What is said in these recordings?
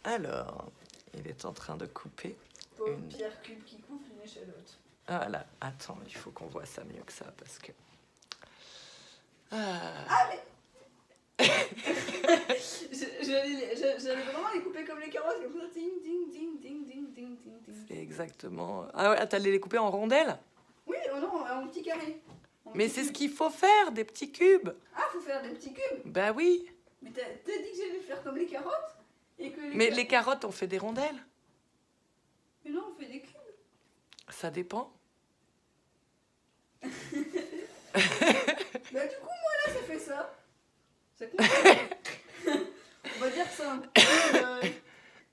Alors, il est en train de couper. Pauvre Pierre Cube qui coupe une échalote. Ah là, attends, il faut qu'on voit ça mieux que ça parce que. Ah mais j'allais vraiment les couper comme les carottes, comme ça, ding, ding, ding, ding, ding, ding, ding, ding. C'est exactement. Ah ouais, t'allais les couper en rondelles? Oui, oh non, en petits carrés. Mais c'est ce qu'il faut faire, des petits cubes. Ah, faut faire des petits cubes. Bah oui. Mais t'as dit que j'allais faire comme les carottes et que Mais les carottes, on fait des rondelles? Mais non, on fait des cubes. Ça dépend. Bah du coup, moi là, ça fait ça. Ça compte. On va dire que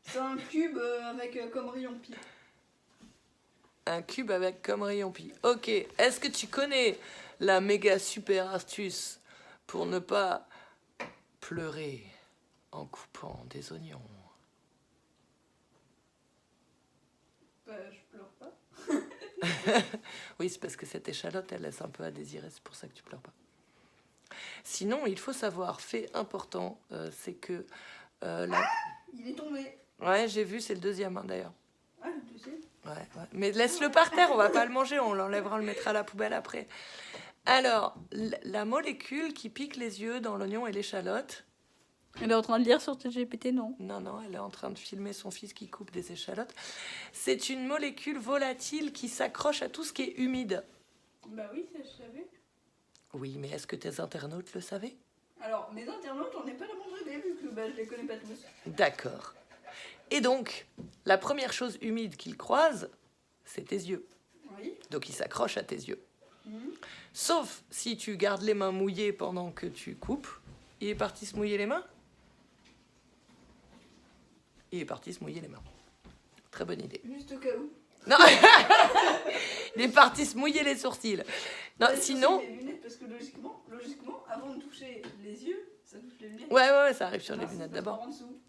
c'est un cube avec comme rayon pi. Un cube avec comme rayon pi. Ok. Est-ce que tu connais la méga super astuce pour ne pas pleurer en coupant des oignons? Bah, je pleure pas. Oui, c'est parce que cette échalote, elle laisse un peu à désirer. C'est pour ça que tu pleures pas. Sinon, il faut savoir, fait important, c'est que... Il est tombé. Ouais, j'ai vu, c'est le deuxième, hein, d'ailleurs. Ah, le deuxième. Ouais. Mais laisse-le par terre, on va pas le manger, on l'enlèvera, on le mettra à la poubelle après. Alors, la molécule qui pique les yeux dans l'oignon et l'échalote... Elle est en train de lire sur ChatGPT, non? Non, elle est en train de filmer son fils qui coupe des échalotes. C'est une molécule volatile qui s'accroche à tout ce qui est humide. Bah oui, ça je savais. Oui, mais est-ce que tes internautes le savaient? Alors, mes internautes, on n'est pas la moindre idée vu que je les connais pas tous. D'accord. Et donc, la première chose humide qu'il croise, c'est tes yeux. Oui. Donc il s'accroche à tes yeux. Sauf si tu gardes les mains mouillées pendant que tu coupes. Il est parti se mouiller les mains? Il est parti se mouiller les mains. Très bonne idée. Juste au cas où. Non. Il est parti se mouiller les sourcils. Non, sinon... Les lunettes, parce que logiquement, avant de toucher les yeux, ça touche les lunettes. Ouais, ça arrive sur les lunettes Ça passe d'abord. par en dessous.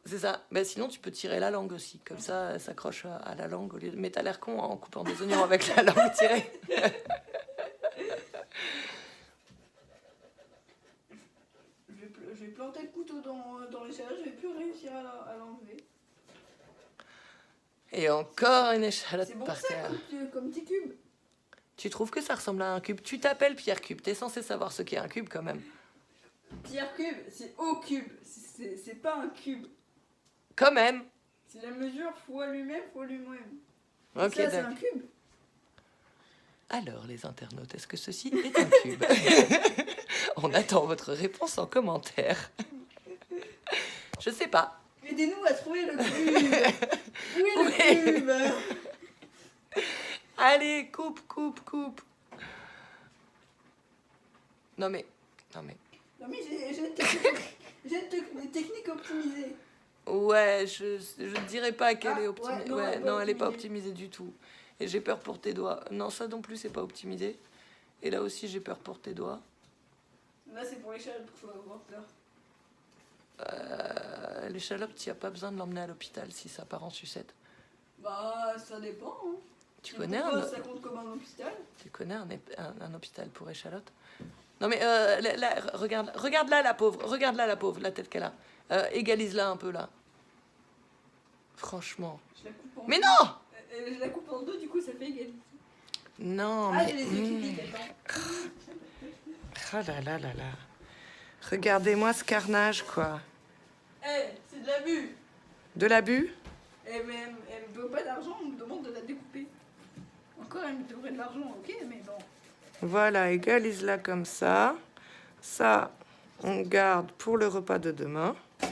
C'est ça. Ben, sinon, tu peux tirer la langue aussi. Comme ça, elle s'accroche à la langue. Au lieu de... Mais t'as l'air con en coupant des oignons avec la langue tirée. Je vais planter le couteau dans l'échalote, je vais plus réussir à l'enlever. Et encore une échalote C'est bon par ça, terre. comme petit cube. Tu trouves que ça ressemble à un cube? Tu t'appelles Pierre Cube. T'es censé savoir ce qu'est un cube quand même. Pierre cube, c'est au cube. C'est pas un cube. Quand même. C'est la mesure fois lui-même, fois lui-même. Ok, Ça, c'est d'accord. un cube. Alors, les internautes, est-ce que ceci est un cube? On attend votre réponse en commentaire. Je sais pas. Aidez-nous à trouver le cube. Où est le cube? Allez, coupe. Non mais... Non mais j'ai une technique optimisée. Ouais, je dirais pas qu'elle est optimisée. Ouais, Non, elle est pas optimisée du tout. Et j'ai peur pour tes doigts. Non, ça non plus, c'est pas optimisé. Et là aussi, j'ai peur pour tes doigts. Là, c'est pour l'échalote qu'il faut avoir peur. L'échalote, tu n'as pas besoin de l'emmener à l'hôpital si ça part en sucette. Bah, ça dépend. Hein. Tu connais un hôpital? Tu connais un hôpital pour échalote? Non mais là, regarde là la pauvre, la tête qu'elle a. Égalise-la un peu là. Franchement. Je la coupe en Mais deux. non! Je la coupe en deux, du coup ça fait égalité. Non, Ah, mais... j'ai les yeux qui piquent, attends. Oh là là là là. Regardez-moi ce carnage, quoi. C'est de l'abus. De l'abus? Elle me veut pas d'argent, on me demande de la découper. Encore, elle me devrait de l'argent, ok, mais bon. Voilà, égalise-la comme ça. Ça, on garde pour le repas de demain. Ah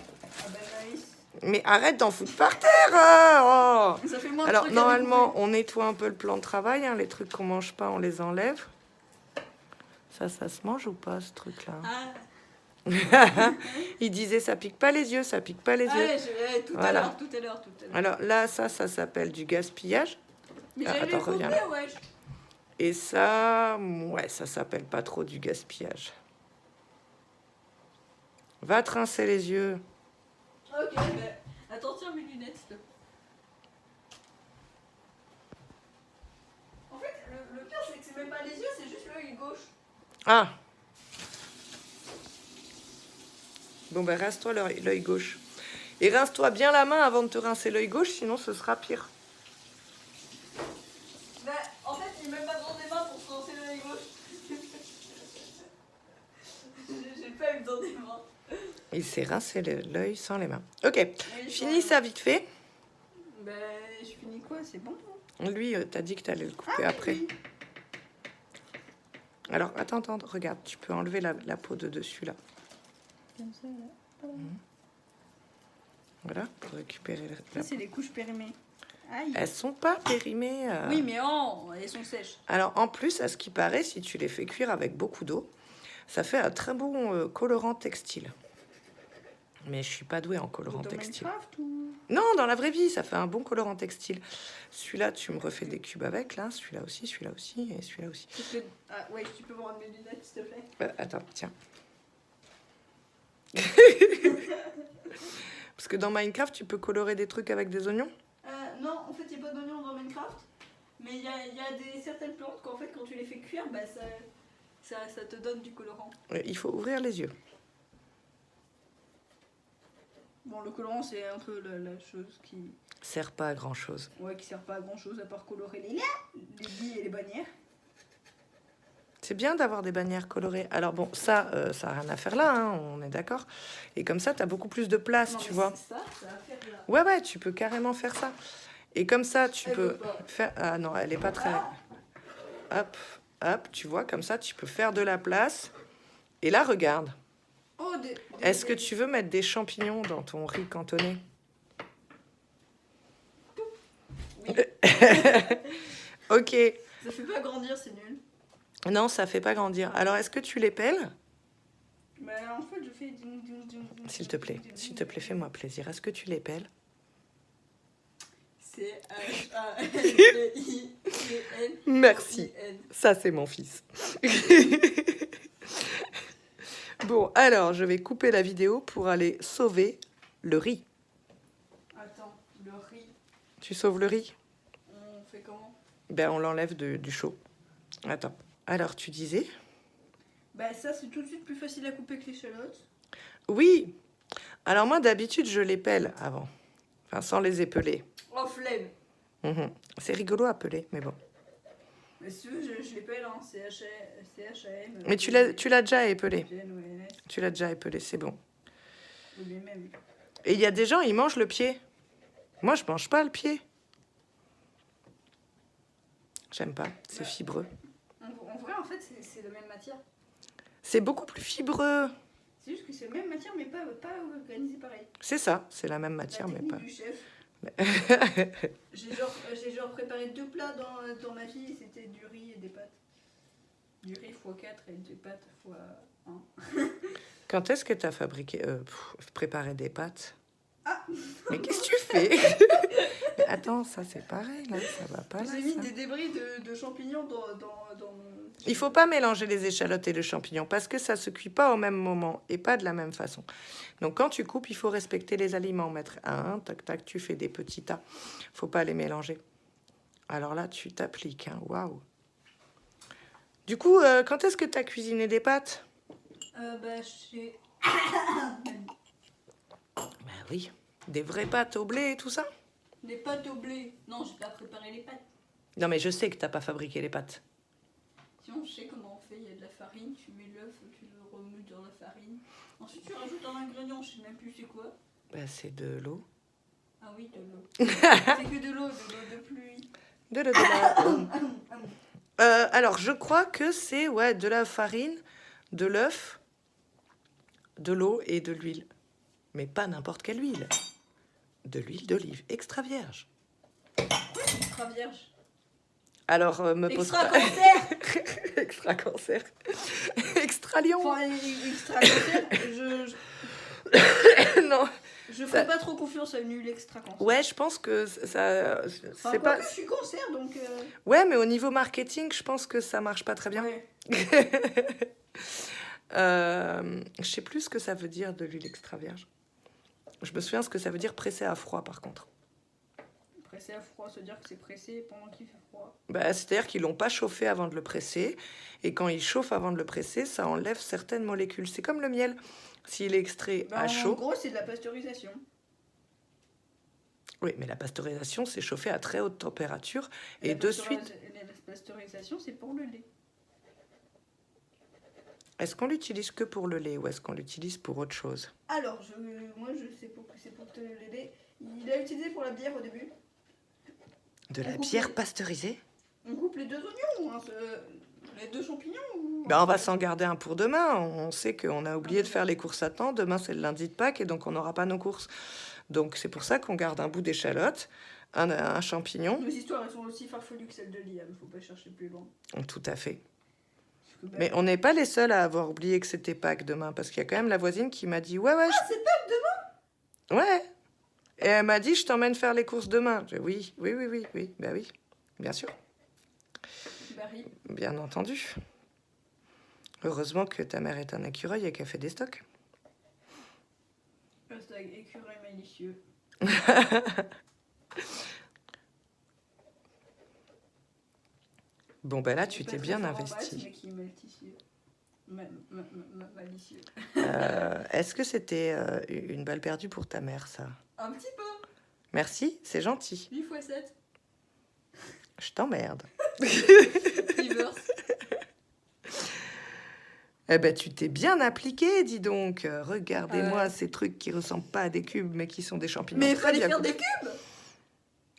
ben nice. Mais arrête d'en foutre par terre, oh. Ça fait moins de Alors, trucs à normalement, découper. on nettoie un peu le plan de travail. Hein, les trucs qu'on mange pas, on les enlève. Ça se mange ou pas, ce truc-là? Ah, Il disait, ça pique pas les yeux, ça pique pas les yeux. ouais, tout à Voilà. l'heure, tout à l'heure. Alors là, ça s'appelle du gaspillage. Mais Ah, j'allais attends, le couper, reviens là. wesh. Et ça, ouais, ça s'appelle pas trop du gaspillage. Va te rincer les yeux. Ok, mais attention à mes lunettes, s'il te plaît. En fait, le pire, c'est que c'est même pas les yeux, c'est juste l'œil gauche. Ah. Bon, ben reste-toi l'œil gauche. Et rince-toi bien la main avant de te rincer l'œil gauche, sinon ce sera pire. Bah, en fait, il n'y a même pas besoin des mains pour se lancer l'œil gauche. J'ai pas eu besoin des mains. Il s'est rincé l'œil sans les mains. Ok, Oui, finis ça vite fait. Bah, je finis quoi? C'est bon. Lui, t'as dit que t'allais le couper Ah, après. oui. Alors, attends, regarde, tu peux enlever la peau de dessus, là. Comme ça, là. Voilà, pour récupérer Ça, c'est les couches périmées. Aïe. Elles sont pas périmées. Oui, mais oh, elles sont sèches. Alors, en plus, à ce qui paraît, si tu les fais cuire avec beaucoup d'eau, ça fait un très bon colorant textile. Mais je suis pas douée en colorant Dans textile. Minecraft ou... Non, dans la vraie vie, ça fait un bon colorant textile. Celui-là, tu me refais des cubes avec, là. Celui-là aussi, et celui-là aussi. Ah, ouais, tu peux me rendre mes lunettes, s'il te plaît. Attends, tiens. Parce que dans Minecraft, tu peux colorer des trucs avec des oignons. Non, en fait, il n'y a pas d'oignons dans Minecraft. Mais il y a certaines plantes qu'en fait, quand tu les fais cuire, bah, ça te donne du colorant. Il faut ouvrir les yeux. Bon, le colorant, c'est un peu la chose qui... Sert pas à grand-chose. Ouais, qui sert pas à grand-chose à part colorer les billes et les bannières. C'est bien d'avoir des bannières colorées. Alors bon, ça n'a rien à faire là, hein, on est d'accord. Et comme ça, tu as beaucoup plus de place, Non, tu mais vois. ça va faire là. Ouais, tu peux carrément faire ça. Et comme ça, tu Elle peux veut pas. faire... Ah non, elle est pas très... Hop, tu vois, comme ça, tu peux faire de la place. Et là, regarde. Oh, Est-ce que tu veux mettre des champignons dans ton riz cantonné? Oui. Ok. Ça fait pas grandir, c'est nul. Non, ça fait pas grandir. Alors, est-ce que tu les pelles? Bah, en fait, je fais... S'il te plaît, fais-moi plaisir. Est-ce que tu les pelles? C'est H-A-L-I-N. Merci. Ça, c'est mon fils. Bon, alors, je vais couper la vidéo pour aller sauver le riz. Attends, le riz, Tu sauves le riz? on fait comment? Ben, on l'enlève du chaud. Attends. Alors, tu disais? Bah, ça, c'est tout de suite plus facile à couper que l'échalote. Oui. Alors, moi, d'habitude, je les pèle avant. Enfin, sans les épeler. Oh, flemme. C'est rigolo à peler, mais bon. Mais si tu veux, je les pèle, hein. C'est H-A-M. Mais tu l'as déjà épelé. G-N-O-N-S. Tu l'as déjà épelé, c'est bon. Oui, mais même. Et il y a des gens, ils mangent le pied. Moi, je mange pas le pied. J'aime pas, c'est Ouais. fibreux. En vrai, en fait, c'est la même matière. C'est beaucoup plus fibreux. C'est juste que c'est la même matière, mais pas organisée pareil. C'est ça, c'est la même La matière, mais technique pas. du chef. J'ai genre préparé 2 plats dans ma vie, c'était du riz et des pâtes. Du riz x4 et des pâtes x1. Quand est-ce que tu as préparé des pâtes? Ah. Mais qu'est-ce que tu fais? Mais attends, ça c'est pareil, là, ça va pas là. J'ai mis Ça. des débris de champignons dans Il faut pas mélanger les échalotes et le champignon parce que ça se cuit pas au même moment et pas de la même façon. Donc quand tu coupes, il faut respecter les aliments, mettre un, tac, tu fais des petits tas. Faut pas les mélanger. Alors là, tu t'appliques, hein. Waouh. Du coup, quand est-ce que tu as cuisiné des pâtes? Bah, j'ai... Ben oui, des vraies pâtes au blé et tout ça. Des pâtes au blé. Non, j'ai pas préparé les pâtes. Non mais je sais que t'as pas fabriqué les pâtes. Sinon, je sais comment on fait. Il y a de la farine, tu mets l'œuf, tu le remues dans la farine. Ensuite, tu rajoutes un ingrédient, je sais même plus c'est quoi. Ben, c'est de l'eau. Ah oui, de l'eau. C'est que de l'eau de pluie. De la... alors, je crois que c'est de la farine, de l'œuf, de l'eau et de l'huile. Mais pas n'importe quelle huile. De l'huile d'olive extra vierge. Extra vierge. Alors, me pose Extra pas... cancer. Extra cancer. Extra lion. Enfin, extra cancer, Non. je ferais pas trop confiance à une huile extra cancer. Ouais, je pense que ça... Enfin, c'est pas... je suis cancer, donc... Ouais, mais au niveau marketing, je pense que ça marche pas très bien. Ouais. Je sais plus ce que ça veut dire de l'huile extra vierge. Je me souviens ce que ça veut dire pressé à froid, par contre. Pressé à froid, ça veut dire que c'est pressé pendant qu'il fait froid. Bah, c'est-à-dire qu'ils l'ont pas chauffé avant de le presser. Et quand ils chauffent avant de le presser, ça enlève certaines molécules. C'est comme le miel. S'il est extrait à En chaud... gros, c'est de la pasteurisation. Oui, mais la pasteurisation, c'est chauffer à très haute température. Et La de suite, pasteurisation, c'est pour le lait. est-ce qu'on l'utilise que pour le lait ou est-ce qu'on l'utilise pour autre chose? Alors, moi, je sais pas que c'est pour le lait. Il a utilisé pour la bière au début. De la On coupe bière les- pasteurisée? On coupe les 2 oignons, hein, les 2 champignons ou... Ben, on va s'en garder un pour demain. On sait qu'on a oublié de faire les courses à temps. Demain, c'est le lundi de Pâques et donc on n'aura pas nos courses. Donc c'est pour ça qu'on garde un bout d'échalote, un champignon. Nos histoires, elles sont aussi farfelues que celles de Liam. Faut pas chercher plus loin. Tout à fait. Parce que, bah, Mais on n'est pas les seuls à avoir oublié que c'était Pâques demain, parce qu'il y a quand même la voisine qui m'a dit ouais. Ah, c'est Pâques demain. Ouais. Et elle m'a dit je t'emmène faire les courses demain. J'ai dit, oui, bah oui, bien sûr, Barry. bien entendu. Heureusement que ta mère est un écureuil et qu'elle fait des stocks. Hashtag écureuil malicieux. Bon ben là tu Pas t'es très bien fort en maths, investi. mais qui est malicieux. Malicieux. Est-ce que c'était une balle perdue pour ta mère ça? Un petit peu. Merci, c'est gentil. 8 x 7. Je t'emmerde. Reverse. Eh ben, tu t'es bien appliqué, dis donc. Regardez-moi Ouais. ces trucs qui ressemblent pas à des cubes, mais qui sont des champignons. Mais il très fallait bien faire coupés. des cubes.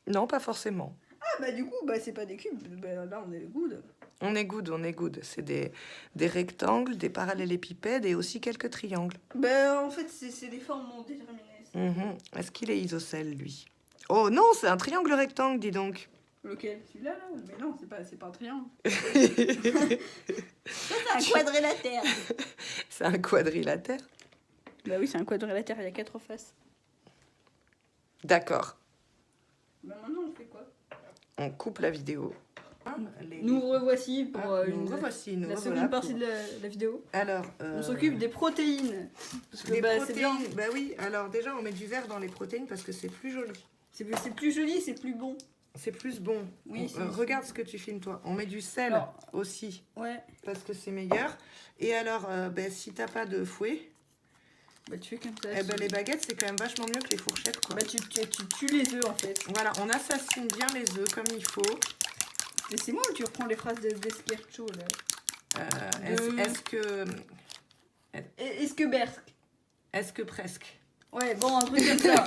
Non, pas forcément. Ah bah du coup, bah c'est pas des cubes. Bah, là, on est good. On est good. C'est des rectangles, des parallélépipèdes et aussi quelques triangles. Bah en fait, c'est des formes non déterminées. Mhm. Est-ce qu'il est isocèle, lui? Oh non, c'est un triangle rectangle, dis donc. Lequel? Celui-là, là? Mais non, c'est pas un triangle. C'est un quadrilatère. C'est un quadrilatère. Bah oui, c'est un quadrilatère, il y a 4 faces. D'accord. Bah maintenant, on fait quoi? On coupe la vidéo. Nous revoici pour nous revoici, nous la revoilà seconde partie pour- de la vidéo. Alors, On s'occupe des protéines. Parce que des bah, c'est bien. protéines. Bah oui, alors déjà, on met du vert dans les protéines parce que c'est plus joli. C'est plus joli, c'est plus bon. C'est plus bon. Oui, c'est- regarde ce que tu filmes, toi. On met du sel Alors. aussi Ouais. parce que c'est meilleur. Et alors, ben, si t'as pas de fouet, Bah tu fais comme ça. eh ben, les baguettes, c'est quand même vachement mieux que les fourchettes, quoi. Bah tu tues les œufs en fait. Voilà, on assassine bien les œufs comme il faut. Et c'est moi où tu reprends les phrases d'Esquercho là. Est-ce que... Est-ce que Bersk? Est-ce que presque? Ouais, bon, un truc comme ça.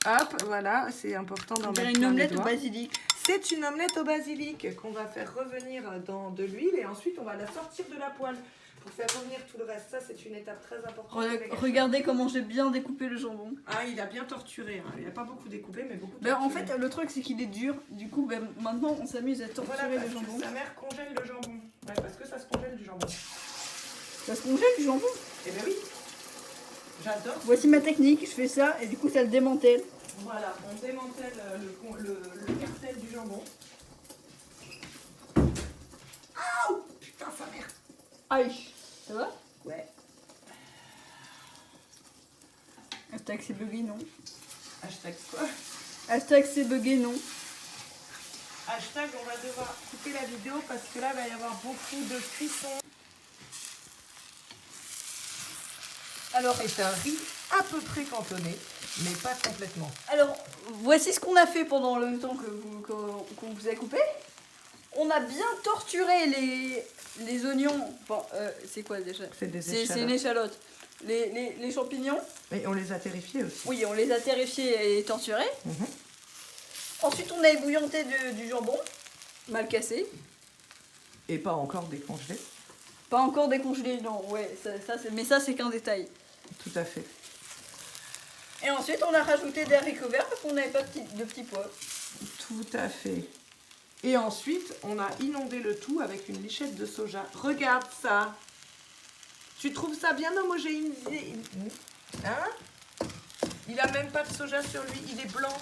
Hop, voilà, c'est important d'en On mettre dirait plein une les omelette au doigts. basilic. C'est une omelette au basilic qu'on va faire revenir dans de l'huile et ensuite on va la sortir de la poêle pour faire revenir tout le reste. Ça, c'est une étape très importante. Regardez comment j'ai bien découpé le jambon. Ah, il a bien torturé. Hein. Il n'a pas beaucoup découpé, mais beaucoup Bah, torturé. en fait, le truc c'est qu'il est dur. Du coup, bah, maintenant on s'amuse à torturer voilà, le parce jambon. que sa mère congèle le jambon. Ouais, parce que ça se congèle du jambon. Ça se congèle du jambon. Eh ben oui. J'adore. Voici ma technique, je fais ça et du coup ça le démantèle. Voilà, on démantèle le cartel du jambon. Aouh, putain, sa mère. Aïe. Ça va? Ouais. Hashtag c'est bugué non. Hashtag quoi? Hashtag c'est bugué non. Hashtag, on va devoir couper la vidéo parce que là, il va y avoir beaucoup de cuisson. Alors, C'est un riz à peu près cantonné, mais pas complètement. Alors, voici ce qu'on a fait pendant le temps qu'on vous a coupé. On a bien torturé les oignons. Bon, c'est quoi déjà? C'est des C'est échalotes. une échalote. Les champignons, Et on les a terrifiés aussi. oui, on les a terrifiés et torturés. Mhm. Ensuite, on a ébouillanté du jambon, mal cassé. Et pas encore décongelés. Pas encore décongelé, non, ouais, mais ça, c'est qu'un détail. Tout à fait. Et ensuite, on a rajouté des haricots verts parce qu'on n'avait pas de petits pois. Tout à fait. Et ensuite, on a inondé le tout avec une lichette de soja. Regarde ça. Tu trouves ça bien homogénéisé? Hein? Il a même pas de soja sur lui. Il est blanc.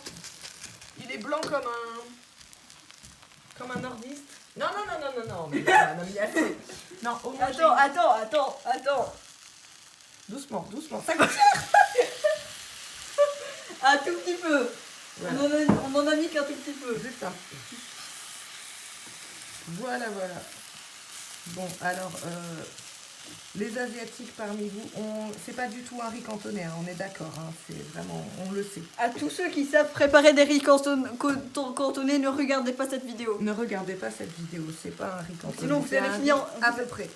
Il est blanc comme un nordiste. Non. Mais on en a mis assez. Non, homogène. Attends. Doucement. Ça coûte. Un tout petit peu. Voilà. On en a mis qu'un tout petit peu. Juste un. Voilà. Bon, alors, Les Asiatiques parmi vous, c'est pas du tout un riz cantonais, hein, on est d'accord, hein, c'est vraiment, on le sait. À tous ceux qui savent préparer des riz cantonais, ne regardez pas cette vidéo. Ne regardez pas cette vidéo, c'est pas un riz cantonais. Sinon vous allez finir à peu près.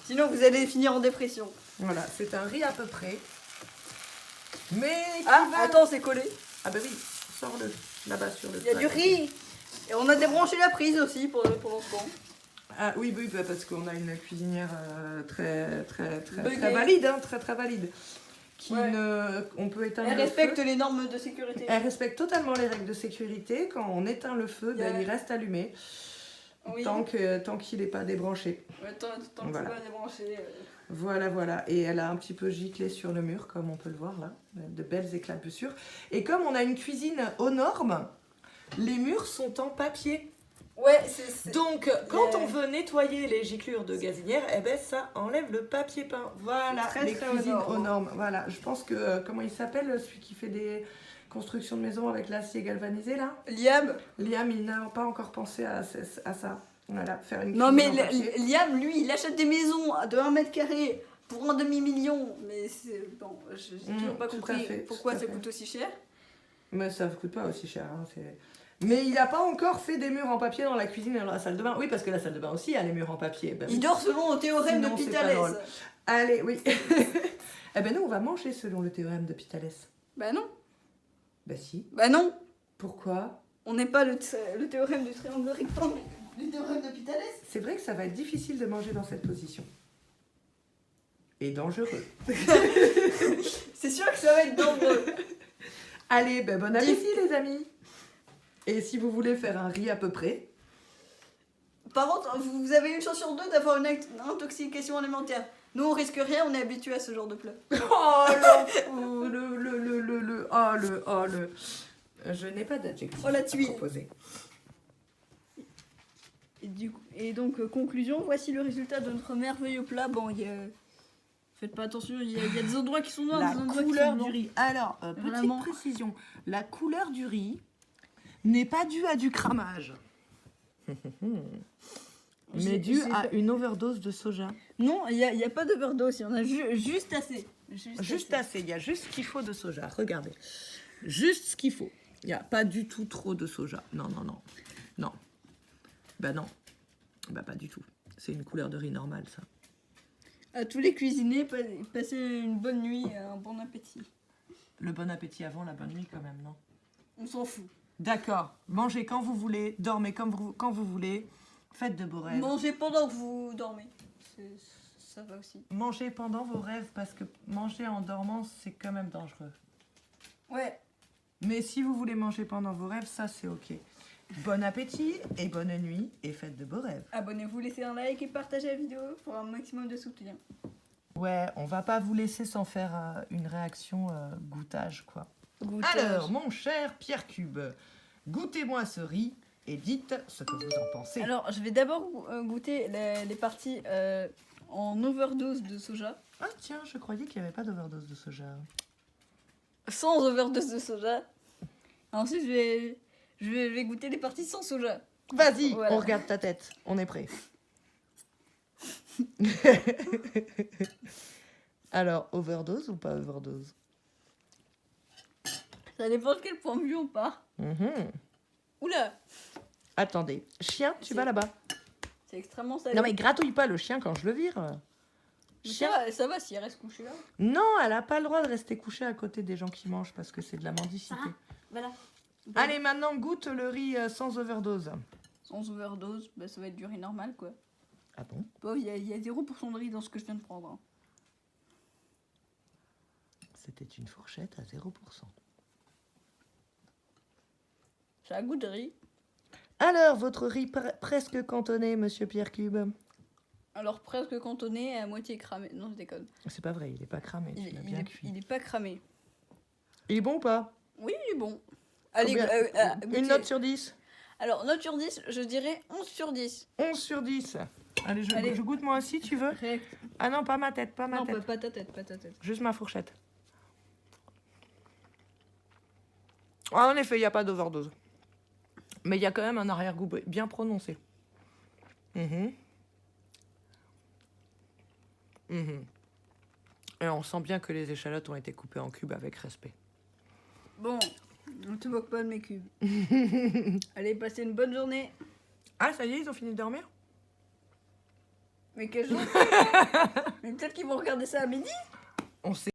Sinon vous allez finir en dépression. Voilà, c'est un riz à peu près. Mais attends, c'est collé. Ah bah oui, sors-le là-bas sur le. Il y a du riz. Et on a débranché la prise aussi pour l'instant. Ah oui, parce qu'on a une cuisinière très Buggée. valide, hein, très valide. Ouais. On peut éteindre Elle le respecte feu. les normes de sécurité. Elle respecte totalement les règles de sécurité. Quand on éteint le feu, il reste allumé. Oui. Tant qu'il n'est pas débranché. Ouais, tant que Voilà. c'est pas débranché. Voilà. Et elle a un petit peu giclé sur le mur, comme on peut le voir là. De belles éclaboussures. Et comme on a une cuisine aux normes, les murs sont en papier. Ouais, Donc, quand on veut nettoyer les giclures de gazinière, eh ben, ça enlève le papier peint. Voilà, Très, les très cuisines aux aux normes. Voilà, je pense que, comment il s'appelle, celui qui fait des constructions de maisons avec l'acier galvanisé, là Liam, il n'a pas encore pensé à ça. Voilà, faire une non cuisine mais en papier. Liam, lui, il achète des maisons de 1 mètre carré pour 1 demi-million. Mais c'est bon, j'ai toujours pas tout compris à fait, pourquoi tout à ça fait. coûte aussi cher. Mais ça ne coûte pas aussi cher. Hein, mais il n'a pas encore fait des murs en papier dans la cuisine et dans la salle de bain. Oui, parce que la salle de bain aussi a les murs en papier. Ben, Il dort selon le théorème Sinon, de c'est pas Pitales. drôle. Allez, oui. Eh ben nous, on va manger selon le théorème de Pitales. Bah non, Bah si. bah non. Pourquoi? On n'est pas le théorème du triangle rectangle du théorème de Pitales. C'est vrai que ça va être difficile de manger dans cette position. Et dangereux. C'est sûr que ça va être dangereux. Allez, ben bon appétit les amis. Et si vous voulez faire un riz à peu près, Par contre, vous avez une chance sur 2 d'avoir une intoxication alimentaire. Nous, on risque rien, on est habitué à ce genre de plat. oh le. Je n'ai pas d'adjectif Oh, la à tuile. proposer. Et donc, conclusion, voici le résultat de notre merveilleux plat. Bon, faites pas attention, il y a des endroits qui sont noirs, La des endroits qui couleur sont du blancs. riz. Alors, Vraiment. petite précision, la couleur du riz n'est pas due à du cramage, mais due à une overdose de soja. Non, il y a pas d'overdose, il y en a juste assez. Juste assez, il y a juste ce qu'il faut de soja, regardez. Juste ce qu'il faut. Il n'y a pas du tout trop de soja. Non. Bah non. Bah pas du tout. C'est une couleur de riz normale, ça. À tous les cuisiniers, passez une bonne nuit et un bon appétit. Le bon appétit avant la bonne nuit quand même, non? On s'en fout. D'accord. Mangez quand vous voulez, dormez quand vous voulez. Faites de beaux rêves. Mangez pendant que vous dormez. Ça va aussi. Mangez pendant vos rêves parce que manger en dormant, c'est quand même dangereux. Ouais. Mais si vous voulez manger pendant vos rêves, ça c'est ok. Bon appétit et bonne nuit et faites de beaux rêves. Abonnez-vous, laissez un like et partagez la vidéo pour un maximum de soutien. Ouais, on va pas vous laisser sans faire une réaction goûtage quoi. Goûtage. Alors, mon cher Pierre Cube, goûtez-moi ce riz et dites ce que vous en pensez. Alors, je vais d'abord goûter les parties en overdose de soja. Ah tiens, je croyais qu'il n'y avait pas d'overdose de soja. Sans overdose de soja. Ensuite, je vais goûter les parties sans soja. Vas-y, Voilà. on regarde ta tête, on est prêt. Alors, overdose ou pas overdose? Ça dépend de quel point de vue on part. Oula, Attendez, chien, tu C'est- vas là-bas. c'est extrêmement salé. Non mais gratouille pas le chien quand je le vire. Mais Chien. ça va si elle reste couchée là. Non, elle a pas le droit de rester couchée à côté des gens qui mangent parce que c'est de la mendicité. Voilà. Allez, maintenant goûte le riz sans overdose. Sans overdose, bah, ça va être du riz normal quoi. Ah bon? Bon, il y a 0% de riz dans ce que je viens de prendre. Hein. C'était une fourchette à 0%. Ça a goût de riz. Alors, votre riz presque cantonné, monsieur Pierre Cube? Alors presque cantonné, à moitié cramé. Non, je déconne. C'est pas vrai, il est pas cramé, tu l'as bien cuit. Il est pas cramé. Il est bon ou pas? Oui, il est bon. Allez, Combien? goûtez. Une note sur 10? Alors, note sur 10, je dirais 11 sur 10. 11 sur 10. Allez, Allez. je goûte moi aussi, tu veux? Ah non, pas ma tête, pas ma Non, tête. pas ta tête, pas ta tête. Juste ma fourchette. Ah, en effet, il n'y a pas d'overdose. Mais il y a quand même un arrière-goût bien prononcé. Mhm. Et on sent bien que les échalotes ont été coupées en cubes avec respect. Bon, on te moque pas de mes cubes. Allez, passez une bonne journée. Ah, ça y est, ils ont fini de dormir? Mais quel jour? Mais peut-être qu'ils vont regarder ça à midi. On sait.